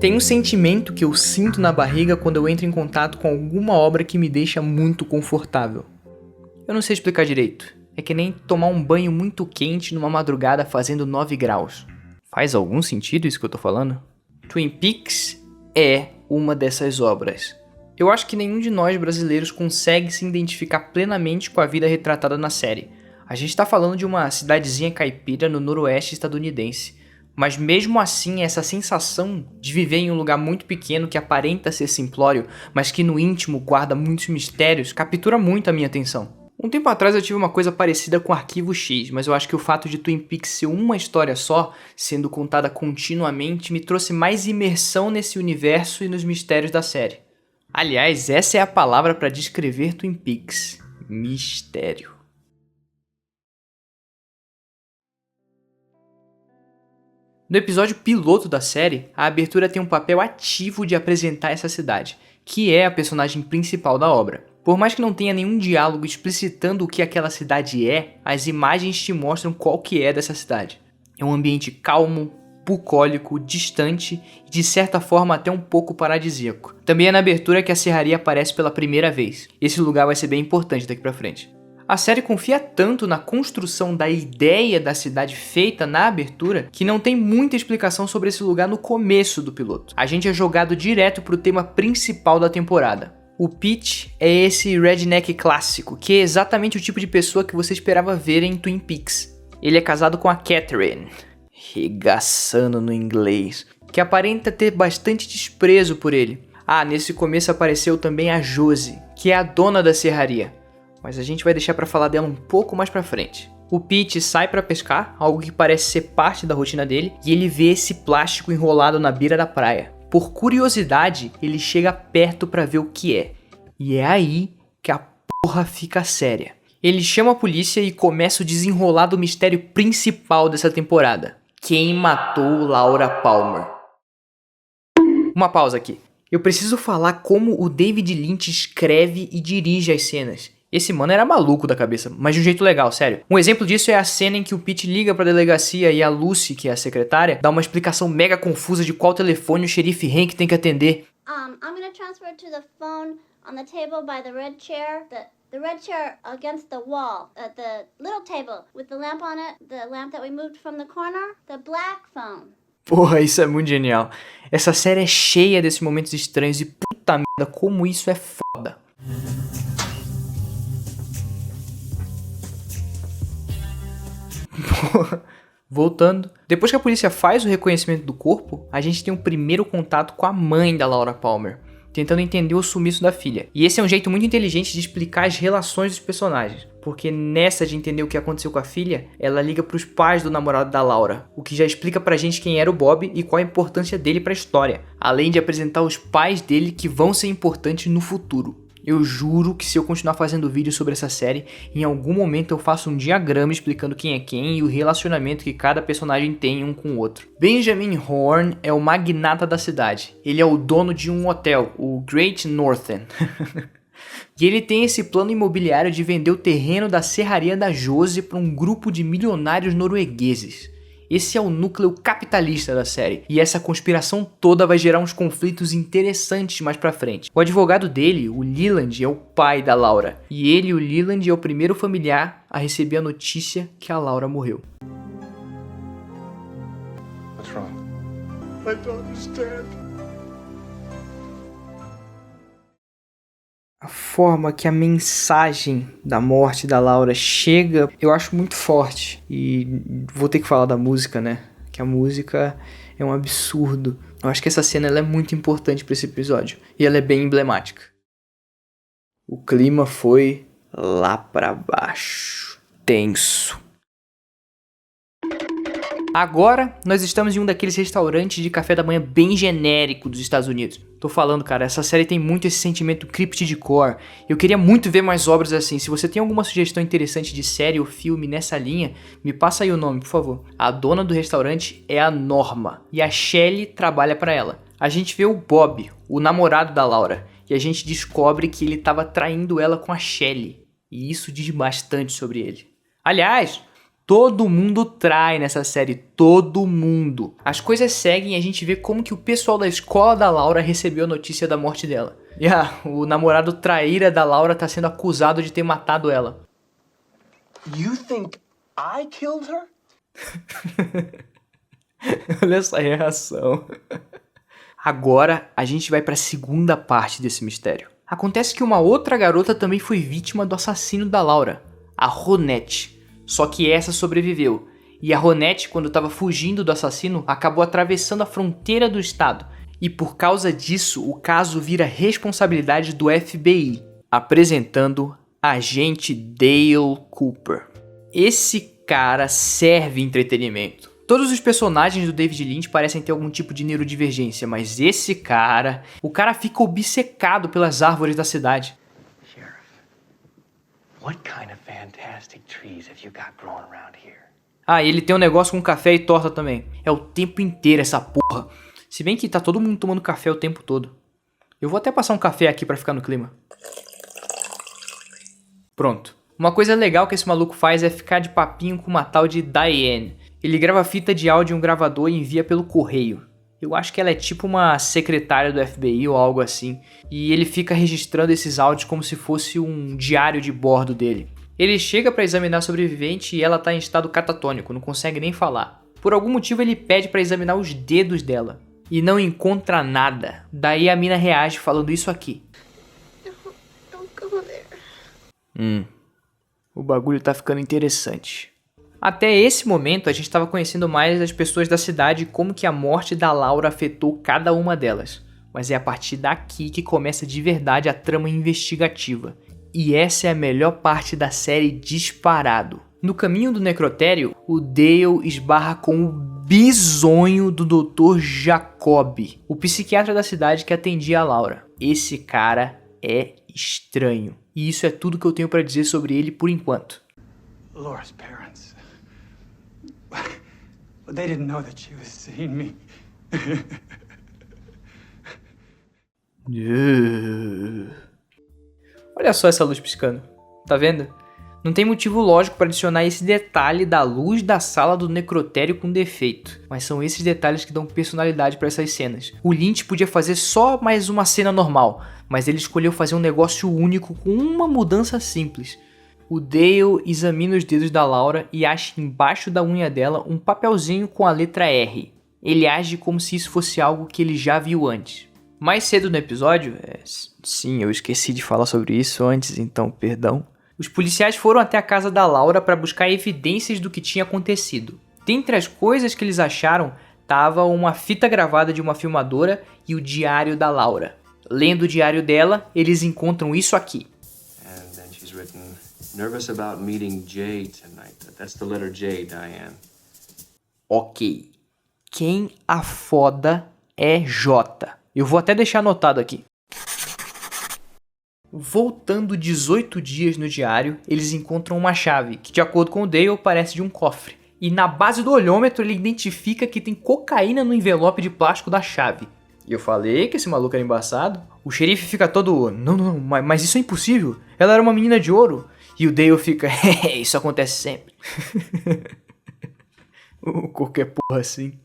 Tem um sentimento que eu sinto na barriga quando eu entro em contato com alguma obra que me deixa muito confortável. Eu não sei explicar direito. É que nem tomar um banho muito quente numa madrugada fazendo 9 graus. Faz algum sentido isso que eu tô falando? Twin Peaks é uma dessas obras. Eu acho que nenhum de nós brasileiros consegue se identificar plenamente com a vida retratada na série. A gente tá falando de uma cidadezinha caipira no noroeste estadunidense. Mas mesmo assim, essa sensação de viver em um lugar muito pequeno que aparenta ser simplório, mas que no íntimo guarda muitos mistérios, captura muito a minha atenção. Um tempo atrás eu tive uma coisa parecida com Arquivo X, mas eu acho que o fato de Twin Peaks ser uma história só, sendo contada continuamente, me trouxe mais imersão nesse universo e nos mistérios da série. Aliás, essa é a palavra para descrever Twin Peaks: mistério. No episódio piloto da série, a abertura tem um papel ativo de apresentar essa cidade, que é a personagem principal da obra. Por mais que não tenha nenhum diálogo explicitando o que aquela cidade é, as imagens te mostram qual que é dessa cidade. É um ambiente calmo, bucólico, distante e de certa forma até um pouco paradisíaco. Também é na abertura que a serraria aparece pela primeira vez. Esse lugar vai ser bem importante daqui pra frente. A série confia tanto na construção da ideia da cidade feita na abertura que não tem muita explicação sobre esse lugar no começo do piloto. A gente é jogado direto pro tema principal da temporada. O Pete é esse redneck clássico, que é exatamente o tipo de pessoa que você esperava ver em Twin Peaks. Ele é casado com a Catherine, regaçando no inglês, que aparenta ter bastante desprezo por ele. Nesse começo apareceu também a Josie, que é a dona da serraria. Mas a gente vai deixar pra falar dela um pouco mais pra frente. O Pete sai pra pescar, algo que parece ser parte da rotina dele, e ele vê esse plástico enrolado na beira da praia. Por curiosidade, ele chega perto pra ver o que é. E é aí que a porra fica séria. Ele chama a polícia e começa o desenrolar do mistério principal dessa temporada. Quem matou Laura Palmer? Uma pausa aqui. Eu preciso falar como o David Lynch escreve e dirige as cenas. Esse mano era maluco da cabeça, mas de um jeito legal, sério. Um exemplo disso é a cena em que o Pete liga pra delegacia e a Lucy, que é a secretária, dá uma explicação mega confusa de qual telefone o xerife Hank tem que atender. I'm gonna transfer to the phone on the table by the red chair. The red chair against the wall. The little table with the lamp on it. The lamp that we moved from the corner. The black phone. Porra, isso é muito genial. Essa série é cheia desses momentos estranhos e puta merda, como isso é foda. Voltando, depois que a polícia faz o reconhecimento do corpo, a gente tem um primeiro contato com a mãe da Laura Palmer, tentando entender o sumiço da filha. E esse é um jeito muito inteligente de explicar as relações dos personagens, porque nessa de entender o que aconteceu com a filha, ela liga pros pais do namorado da Laura, o que já explica pra gente quem era o Bob e qual a importância dele pra história, além de apresentar os pais dele que vão ser importantes no futuro. Eu juro que se eu continuar fazendo vídeo sobre essa série, em algum momento eu faço um diagrama explicando quem é quem e o relacionamento que cada personagem tem um com o outro. Benjamin Horne é o magnata da cidade. Ele é o dono de um hotel, o Great Northern. E ele tem esse plano imobiliário de vender o terreno da serraria da Josie para um grupo de milionários noruegueses. Esse é o núcleo capitalista da série, e essa conspiração toda vai gerar uns conflitos interessantes mais pra frente. O advogado dele, o Leland, é o pai da Laura, e ele, o Leland, é o primeiro familiar a receber a notícia que a Laura morreu. What's wrong? My daughter's dead. A forma que a mensagem da morte da Laura chega, eu acho muito forte. E vou ter que falar da música, né? Que a música é um absurdo. Eu acho que essa cena ela é muito importante para esse episódio. E ela é bem emblemática. O clima foi lá pra baixo. Tenso. Agora, nós estamos em um daqueles restaurantes de café da manhã bem genérico dos Estados Unidos. Tô falando, cara, essa série tem muito esse sentimento cryptidcore. Eu queria muito ver mais obras assim. Se você tem alguma sugestão interessante de série ou filme nessa linha, me passa aí o nome, por favor. A dona do restaurante é a Norma, e a Shelley trabalha pra ela. A gente vê o Bob, o namorado da Laura, e a gente descobre que ele tava traindo ela com a Shelley. E isso diz bastante sobre ele. Aliás, Todo mundo trai nessa série, todo mundo. As coisas seguem e a gente vê como que o pessoal da escola da Laura recebeu a notícia da morte dela. E o namorado traíra da Laura tá sendo acusado de ter matado ela. You think I killed her? Olha essa reação. Agora a gente vai pra segunda parte desse mistério. Acontece que uma outra garota também foi vítima do assassino da Laura, a Ronette. Só que essa sobreviveu. E a Ronette, quando estava fugindo do assassino, acabou atravessando a fronteira do estado. E por causa disso, o caso vira responsabilidade do FBI, apresentando Agente Dale Cooper. Esse cara serve entretenimento. Todos os personagens do David Lynch parecem ter algum tipo de neurodivergência, mas esse cara, o cara fica obcecado pelas árvores da cidade. Sheriff, what kind of fantastic trees have you got growing around here? Ah, e ele tem um negócio com café e torta também. É o tempo inteiro essa porra. Se bem que tá todo mundo tomando café o tempo todo. Eu vou até passar um café aqui pra ficar no clima. Pronto. Uma coisa legal que esse maluco faz é ficar de papinho com uma tal de Diane. Ele grava fita de áudio em um gravador e envia pelo correio. Eu acho que ela é tipo uma secretária do FBI ou algo assim. E ele fica registrando esses áudios como se fosse um diário de bordo dele. Ele chega pra examinar a sobrevivente e ela tá em estado catatônico, não consegue nem falar. Por algum motivo ele pede pra examinar os dedos dela. E não encontra nada. Daí a mina reage falando isso aqui. Don't go there. O bagulho tá ficando interessante. Até esse momento a gente estava conhecendo mais as pessoas da cidade e como que a morte da Laura afetou cada uma delas. Mas é a partir daqui que começa de verdade a trama investigativa. E essa é a melhor parte da série disparado. No caminho do necrotério, o Dale esbarra com o bisonho do Dr. Jacob, o psiquiatra da cidade que atendia a Laura. Esse cara é estranho. E isso é tudo que eu tenho pra dizer sobre ele por enquanto. Laura's parents. They didn't know that she was seeing me. Olha só essa luz piscando. Tá vendo? Não tem motivo lógico para adicionar esse detalhe da luz da sala do necrotério com defeito. Mas são esses detalhes que dão personalidade para essas cenas. O Lynch podia fazer só mais uma cena normal, mas ele escolheu fazer um negócio único com uma mudança simples. O Dale examina os dedos da Laura e acha embaixo da unha dela um papelzinho com a letra R. Ele age como se isso fosse algo que ele já viu antes. Mais cedo no episódio, sim, eu esqueci de falar sobre isso antes, então perdão. Os policiais foram até a casa da Laura para buscar evidências do que tinha acontecido. Dentre as coisas que eles acharam, estava uma fita gravada de uma filmadora e o diário da Laura. Lendo o diário dela, eles encontram isso aqui. And then she's written, nervous about meeting Jay tonight. That's the letter J, Diane. Ok. Quem a foda é J. Eu vou até deixar anotado aqui. Voltando 18 dias no diário, eles encontram uma chave, que de acordo com o Dale parece de um cofre. E na base do olhômetro ele identifica que tem cocaína no envelope de plástico da chave. E eu falei que esse maluco era embaçado. O xerife fica todo, não, mas isso é impossível. Ela era uma menina de ouro. E o Dale fica, isso acontece sempre. Qualquer porra assim.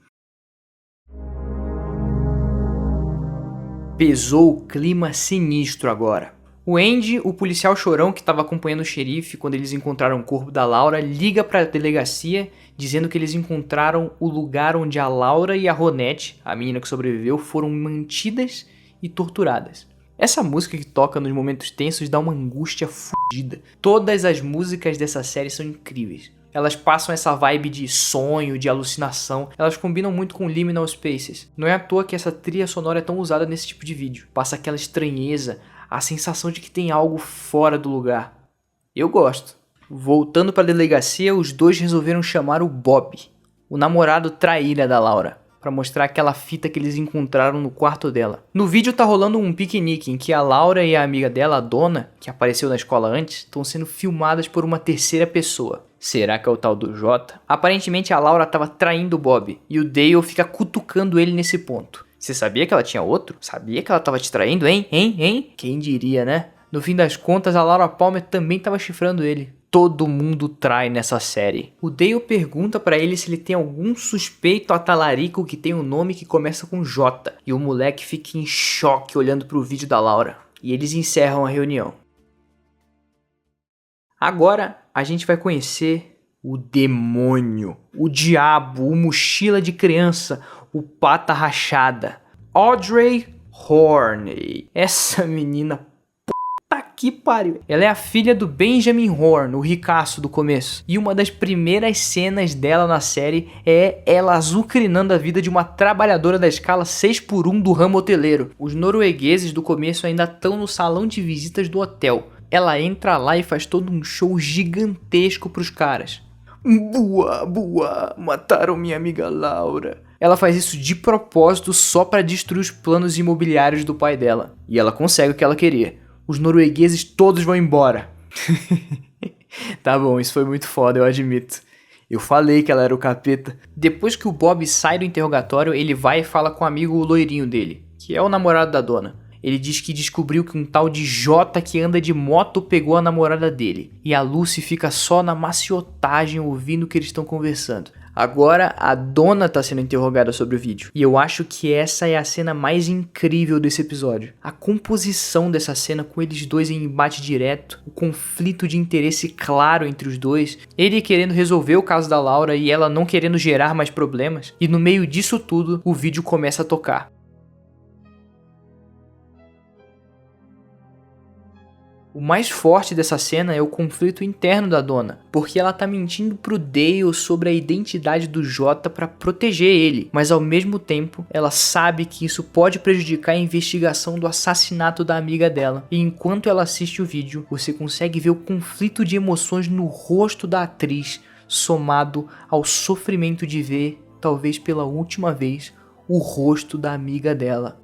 Pesou o clima sinistro agora. O Andy, o policial chorão que estava acompanhando o xerife quando eles encontraram o corpo da Laura, liga para a delegacia dizendo que eles encontraram o lugar onde a Laura e a Ronette, a menina que sobreviveu, foram mantidas e torturadas. Essa música que toca nos momentos tensos dá uma angústia fodida. Todas as músicas dessa série são incríveis. Elas passam essa vibe de sonho, de alucinação. Elas combinam muito com Liminal Spaces. Não é à toa que essa trilha sonora é tão usada nesse tipo de vídeo. Passa aquela estranheza, a sensação de que tem algo fora do lugar. Eu gosto. Voltando para a delegacia, os dois resolveram chamar o Bob, o namorado traíra da Laura, para mostrar aquela fita que eles encontraram no quarto dela. No vídeo tá rolando um piquenique em que a Laura e a amiga dela, a Donna, que apareceu na escola antes, estão sendo filmadas por uma terceira pessoa. Será que é o tal do Jota? Aparentemente a Laura estava traindo o Bob e o Dale fica cutucando ele nesse ponto. Você sabia que ela tinha outro? Sabia que ela estava te traindo, hein? Quem diria, né? No fim das contas, a Laura Palmer também estava chifrando ele. todo mundo trai nessa série. O Dale pergunta pra ele se ele tem algum suspeito a talarico que tem um nome que começa com J. E o moleque fica em choque olhando pro vídeo da Laura. E eles encerram a reunião. Agora a gente vai conhecer o demônio, o diabo, o mochila de criança, o pata rachada. Audrey Horne. Essa menina, puta que pariu. Ela é a filha do Benjamin Horne, o ricaço do começo. E uma das primeiras cenas dela na série é ela azucrinando a vida de uma trabalhadora da escala 6x1 do ramo hoteleiro. Os noruegueses do começo ainda estão no salão de visitas do hotel. Ela entra lá e faz todo um show gigantesco pros caras. Boa, mataram minha amiga Laura. Ela faz isso de propósito só pra destruir os planos imobiliários do pai dela. E ela consegue o que ela queria. Os noruegueses todos vão embora. Tá bom, isso foi muito foda, eu admito. Eu falei que ela era o capeta. Depois que o Bob sai do interrogatório, ele vai e fala com o amigo loirinho dele, que é o namorado da dona. Ele diz que descobriu que um tal de Jota que anda de moto pegou a namorada dele. E a Lucy fica só na maciotagem ouvindo o que eles estão conversando. Agora a dona tá sendo interrogada sobre o vídeo. E eu acho que essa é a cena mais incrível desse episódio. A composição dessa cena com eles dois em embate direto. O conflito de interesse claro entre os dois. Ele querendo resolver o caso da Laura e ela não querendo gerar mais problemas. E no meio disso tudo, o vídeo começa a tocar. O mais forte dessa cena é o conflito interno da dona, porque ela tá mentindo pro Dale sobre a identidade do Jota pra proteger ele, mas ao mesmo tempo ela sabe que isso pode prejudicar a investigação do assassinato da amiga dela. E enquanto ela assiste o vídeo, você consegue ver o conflito de emoções no rosto da atriz, somado ao sofrimento de ver, talvez pela última vez, o rosto da amiga dela.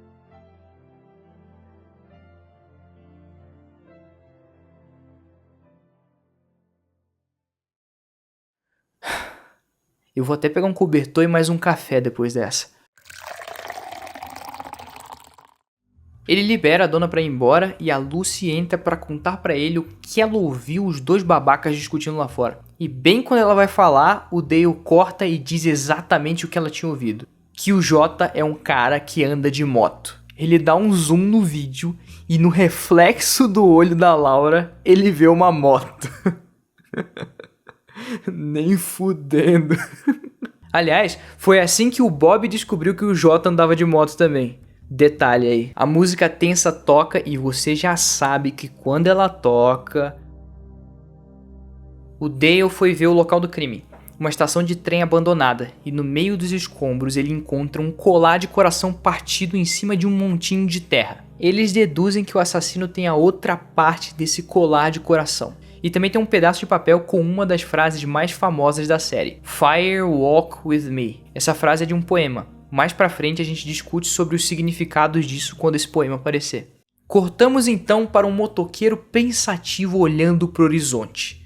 Eu vou até pegar um cobertor e mais um café depois dessa. Ele libera a dona pra ir embora e a Lucy entra pra contar pra ele o que ela ouviu os dois babacas discutindo lá fora. E bem quando ela vai falar, o Dale corta e diz exatamente o que ela tinha ouvido. Que o Jota é um cara que anda de moto. Ele dá um zoom no vídeo e no reflexo do olho da Laura, ele vê uma moto. Nem fudendo. Aliás, foi assim que o Bob descobriu que o Jota andava de moto também. Detalhe aí, a música tensa toca e você já sabe que quando ela toca... O Dale foi ver o local do crime, uma estação de trem abandonada, e no meio dos escombros ele encontra um colar de coração partido em cima de um montinho de terra. Eles deduzem que o assassino tem a outra parte desse colar de coração. E também tem um pedaço de papel com uma das frases mais famosas da série, Fire Walk With Me. Essa frase é de um poema. Mais pra frente a gente discute sobre os significados disso quando esse poema aparecer. Cortamos então para um motoqueiro pensativo olhando pro horizonte.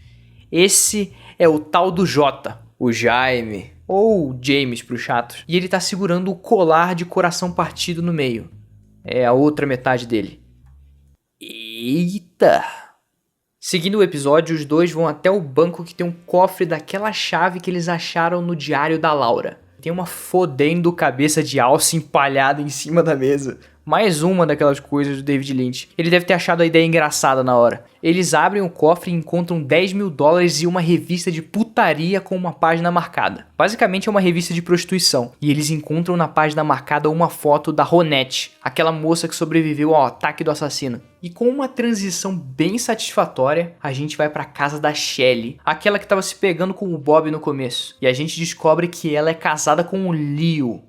Esse é o tal do Jota, o Jaime, ou James pros chatos. E ele tá segurando o colar de coração partido no meio. É a outra metade dele. Eita! Seguindo o episódio, os dois vão até o banco que tem um cofre daquela chave que eles acharam no diário da Laura. Tem uma fodendo cabeça de alce empalhada em cima da mesa. Mais uma daquelas coisas do David Lynch. Ele deve ter achado a ideia engraçada na hora. Eles abrem o cofre e encontram $10 mil e uma revista de putaria com uma página marcada. Basicamente é uma revista de prostituição. E eles encontram na página marcada uma foto da Ronette, aquela moça que sobreviveu ao ataque do assassino. E com uma transição bem satisfatória, a gente vai pra casa da Shelley, aquela que tava se pegando com o Bob no começo. E a gente descobre que ela é casada com o Leo.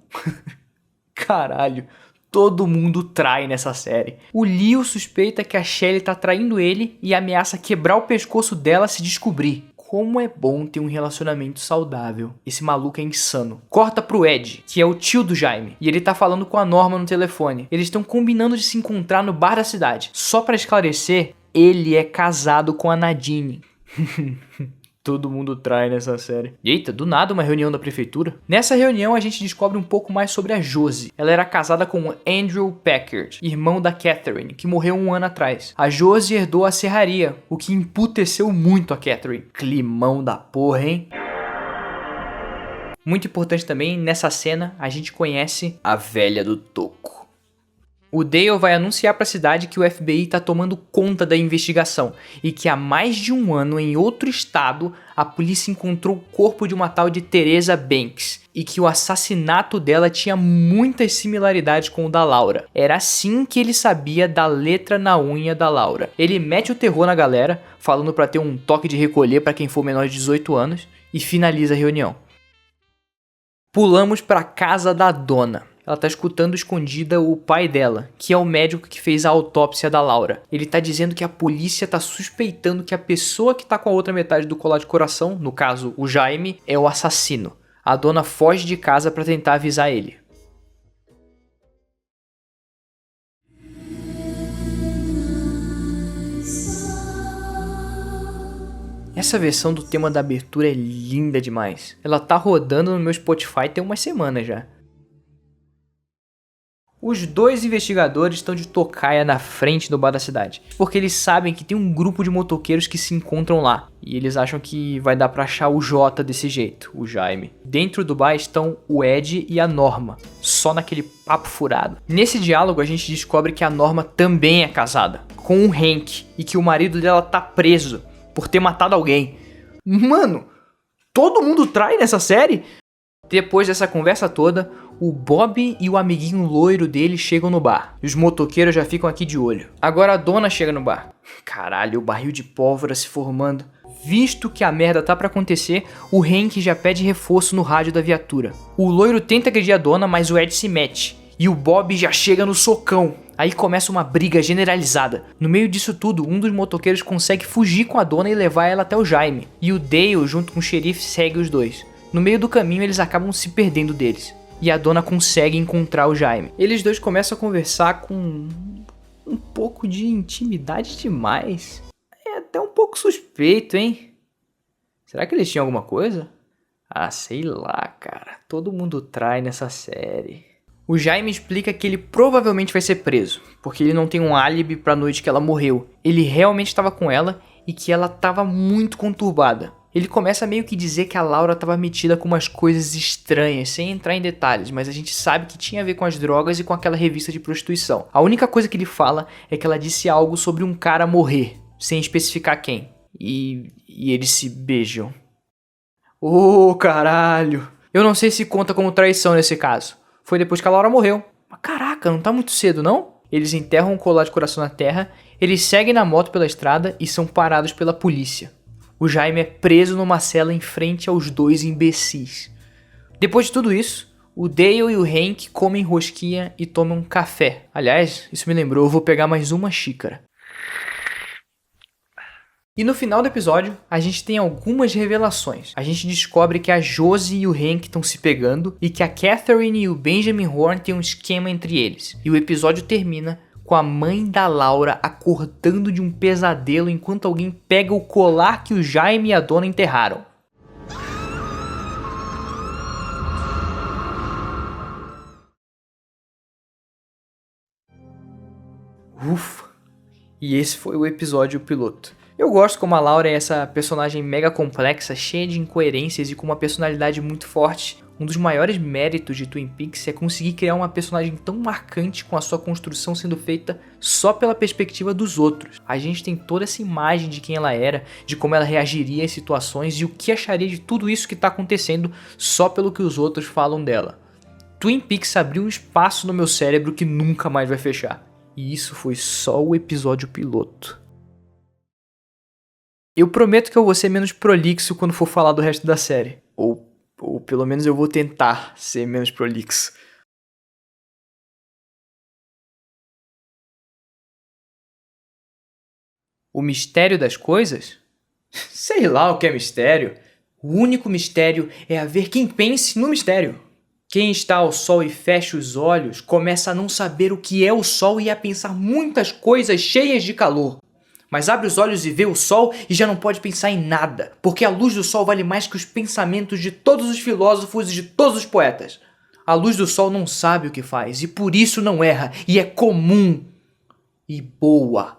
Caralho. Todo mundo trai nessa série. O Leo suspeita que a Shelley tá traindo ele e ameaça quebrar o pescoço dela se descobrir. Como é bom ter um relacionamento saudável. Esse maluco é insano. Corta pro Ed, que é o tio do Jaime. E ele tá falando com a Norma no telefone. Eles estão combinando de se encontrar no bar da cidade. Só pra esclarecer, ele é casado com a Nadine. Todo mundo trai nessa série. Eita, do nada uma reunião da prefeitura. Nessa reunião a gente descobre um pouco mais sobre a Josie. Ela era casada com Andrew Packard, irmão da Catherine, que morreu um ano atrás. A Josie herdou a serraria, o que emputeceu muito a Catherine. Climão da porra, hein? Muito importante também, nessa cena, a gente conhece a velha do toco. O Dale vai anunciar para a cidade que o FBI está tomando conta da investigação e que há mais de um ano, em outro estado, a polícia encontrou o corpo de uma tal de Teresa Banks e que o assassinato dela tinha muitas similaridades com o da Laura. Era assim que ele sabia da letra na unha da Laura. Ele mete o terror na galera, falando para ter um toque de recolher para quem for menor de 18 anos e finaliza a reunião. Pulamos para a casa da dona. Ela tá escutando escondida o pai dela, que é o médico que fez a autópsia da Laura. Ele tá dizendo que a polícia tá suspeitando que a pessoa que tá com a outra metade do colar de coração, no caso o Jaime, é o assassino. A dona foge de casa para tentar avisar ele. Essa versão do tema da abertura é linda demais. Ela tá rodando no meu Spotify tem umas semanas já. Os dois investigadores estão de tocaia na frente do bar da cidade, porque eles sabem que tem um grupo de motoqueiros que se encontram lá, e eles acham que vai dar pra achar o Jota desse jeito, o Jaime. Dentro do bar estão o Ed e a Norma, só naquele papo furado. Nesse diálogo a gente descobre que a Norma também é casada, com o Hank, e que o marido dela tá preso por ter matado alguém. Mano, todo mundo trai nessa série? Depois dessa conversa toda, o Bob e o amiguinho loiro dele chegam no bar. E os motoqueiros já ficam aqui de olho. Agora a dona chega no bar. Caralho, o barril de pólvora se formando. Visto que a merda tá pra acontecer, o Hank já pede reforço no rádio da viatura. O loiro tenta agredir a dona, mas o Ed se mete. E o Bob já chega no socão. Aí começa uma briga generalizada. No meio disso tudo, um dos motoqueiros consegue fugir com a dona e levar ela até o Jaime. E o Dale, junto com o xerife, segue os dois. No meio do caminho, eles acabam se perdendo deles. E a dona consegue encontrar o Jaime. Eles dois começam a conversar com um pouco de intimidade demais. É até um pouco suspeito, hein? Será que eles tinham alguma coisa? Ah, sei lá, cara. Todo mundo trai nessa série. O Jaime explica que ele provavelmente vai ser preso, porque ele não tem um álibi pra noite que ela morreu. Ele realmente estava com ela e que ela estava muito conturbada. Ele começa a meio que dizer que a Laura estava metida com umas coisas estranhas, sem entrar em detalhes, mas a gente sabe que tinha a ver com as drogas e com aquela revista de prostituição. A única coisa que ele fala é que ela disse algo sobre um cara morrer, sem especificar quem. E eles se beijam. Ô, caralho! Eu não sei se conta como traição nesse caso. Foi depois que a Laura morreu. Mas caraca, não tá muito cedo, não? Eles enterram um colar de coração na terra, eles seguem na moto pela estrada e são parados pela polícia. O Jaime é preso numa cela em frente aos dois imbecis. Depois de tudo isso, o Dale e o Hank comem rosquinha e tomam café. Aliás, isso me lembrou, eu vou pegar mais uma xícara. E no final do episódio, a gente tem algumas revelações. A gente descobre que a Josie e o Hank estão se pegando e que a Catherine e o Benjamin Horne têm um esquema entre eles. E o episódio termina com a mãe da Laura acordando de um pesadelo enquanto alguém pega o colar que o Jaime e a dona enterraram. Ufa! E esse foi o episódio piloto. Eu gosto como a Laura é essa personagem mega complexa, cheia de incoerências e com uma personalidade muito forte. Um dos maiores méritos de Twin Peaks é conseguir criar uma personagem tão marcante com a sua construção sendo feita só pela perspectiva dos outros. A gente tem toda essa imagem de quem ela era, de como ela reagiria em situações e o que acharia de tudo isso que está acontecendo só pelo que os outros falam dela. Twin Peaks abriu um espaço no meu cérebro que nunca mais vai fechar. E isso foi só o episódio piloto. Eu prometo que eu vou ser menos prolixo quando for falar do resto da série. Ou pelo menos eu vou tentar ser menos prolixo. O mistério das coisas? Sei lá o que é mistério. O único mistério é haver quem pense no mistério. Quem está ao sol e fecha os olhos começa a não saber o que é o sol e a pensar muitas coisas cheias de calor. Mas abre os olhos e vê o sol e já não pode pensar em nada, porque a luz do sol vale mais que os pensamentos de todos os filósofos e de todos os poetas. A luz do sol não sabe o que faz e por isso não erra, e é comum e boa.